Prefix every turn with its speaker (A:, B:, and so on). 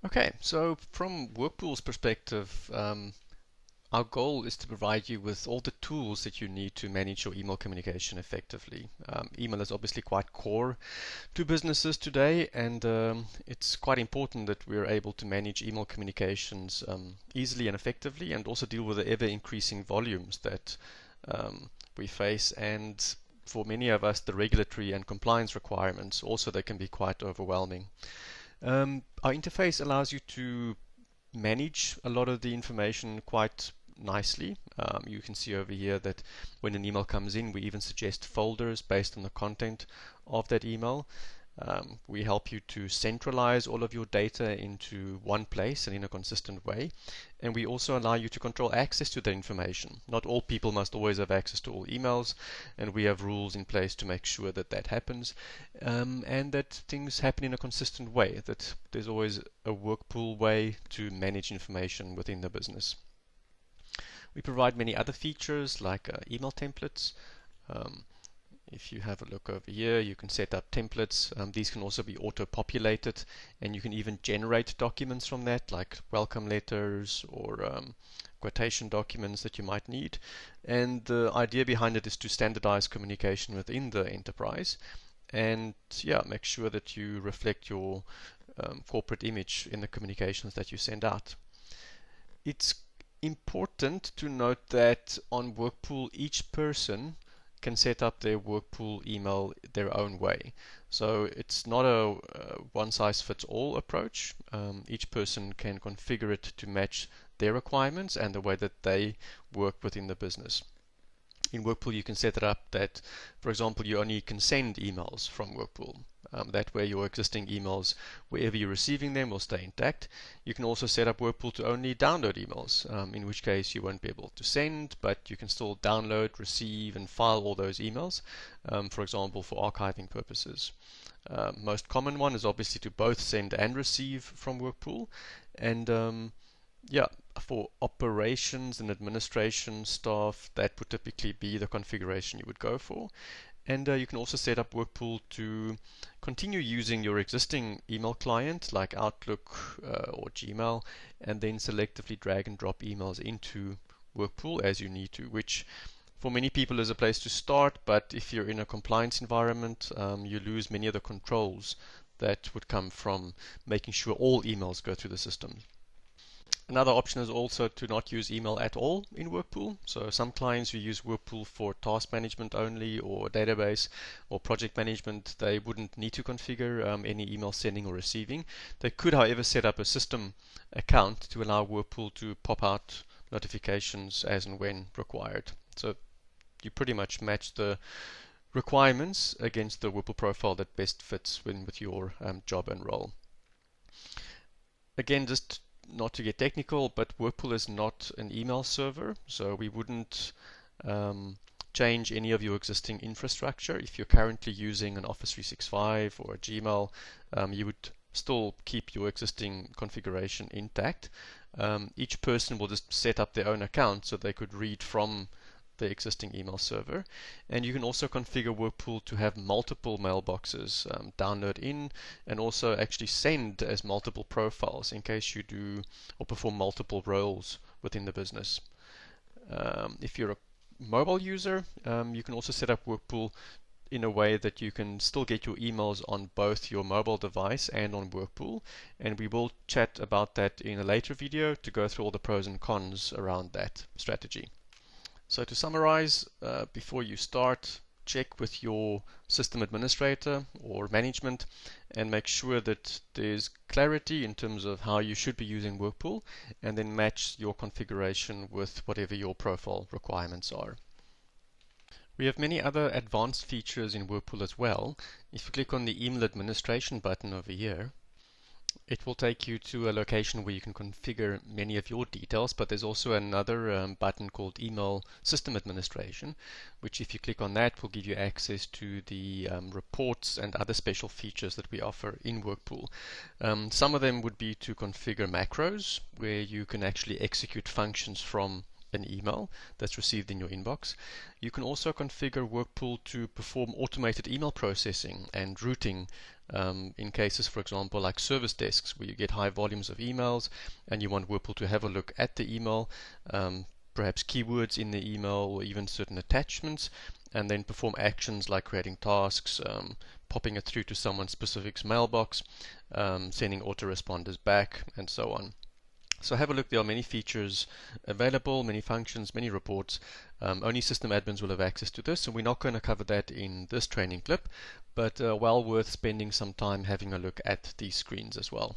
A: Okay, so from WorkPool's perspective, our goal is to provide you with all the tools that you need to manage your email communication effectively. Email is obviously quite core to businesses today, and it's quite important that we're able to manage email communications easily and effectively, and also deal with the ever increasing volumes that we face. And for many of us, the regulatory and compliance requirements also they can be quite overwhelming. Our interface allows you to manage a lot of the information quite nicely. You can see over here that when an email comes in, we even suggest folders based on the content of that email. We help you to centralize all of your data into one place and in a consistent way. And we also allow you to control access to the information. Not all people must always have access to all emails, and we have rules in place to make sure that that happens, and that things happen in a consistent way, that there's always a WorkPool way to manage information within the business. We provide many other features like email templates. Um, If you have a look over here, you can set up templates. These can also be auto-populated, and you can even generate documents from that, like welcome letters or quotation documents that you might need. And the idea behind it is to standardize communication within the enterprise, and yeah, make sure that you reflect your corporate image in the communications that you send out. It's important to note that on WorkPool, each person can set up their WorkPool email their own way. So it's not a one-size-fits-all approach. Each person can configure it to match their requirements and the way that they work within the business. In WorkPool, you can set it up that, for example, you only can send emails from WorkPool. That way your existing emails, wherever you're receiving them, will stay intact. You can also set up WorkPool to only download emails, in which case you won't be able to send, but you can still download, receive, and file all those emails, for example, for archiving purposes. Most common one is obviously to both send and receive from WorkPool, and yeah, for operations and administration staff, that would typically be the configuration you would go for. And you can also set up WorkPool to continue using your existing email client like Outlook or Gmail, and then selectively drag and drop emails into WorkPool as you need to, which for many people is a place to start, but if you're in a compliance environment, you lose many of the controls that would come from making sure all emails go through the system. Another option is also to not use email at all in WorkPool. So some clients who use WorkPool for task management only or database or project management, they wouldn't need to configure any email sending or receiving. They could, however, set up a system account to allow WorkPool to pop out notifications as and when required. So you pretty much match the requirements against the WorkPool profile that best fits with your job and role. Again, just not to get technical, but WorkPool is not an email server, so we wouldn't change any of your existing infrastructure. If you're currently using an Office 365 or a Gmail, you would still keep your existing configuration intact. Each person will just set up their own account so they could read from the existing email server. And you can also configure WorkPool to have multiple mailboxes download in, and also actually send as multiple profiles in case you do or perform multiple roles within the business. If you're a mobile user, you can also set up WorkPool in a way that you can still get your emails on both your mobile device and on WorkPool, and we will chat about that in a later video to go through all the pros and cons around that strategy. So to summarize, before you start, check with your system administrator or management and make sure that there's clarity in terms of how you should be using WorkPool, and then match your configuration with whatever your profile requirements are. We have many other advanced features in WorkPool as well. If you click on the email administration button over here, it will take you to a location where you can configure many of your details, but there's also another button called Email System Administration, which if you click on that will give you access to the reports and other special features that we offer in WorkPool. Some of them would be to configure macros, where you can actually execute functions from an email that's received in your inbox. You can also configure WorkPool to perform automated email processing and routing in cases, for example, like service desks, where you get high volumes of emails and you want WorkPool to have a look at the email, perhaps keywords in the email or even certain attachments, and then perform actions like creating tasks, popping it through to someone's specific mailbox, sending autoresponders back, and so on. So have a look. There are many features available, many functions, many reports. Only system admins will have access to this, so we're not going to cover that in this training clip, but well worth spending some time having a look at these screens as well.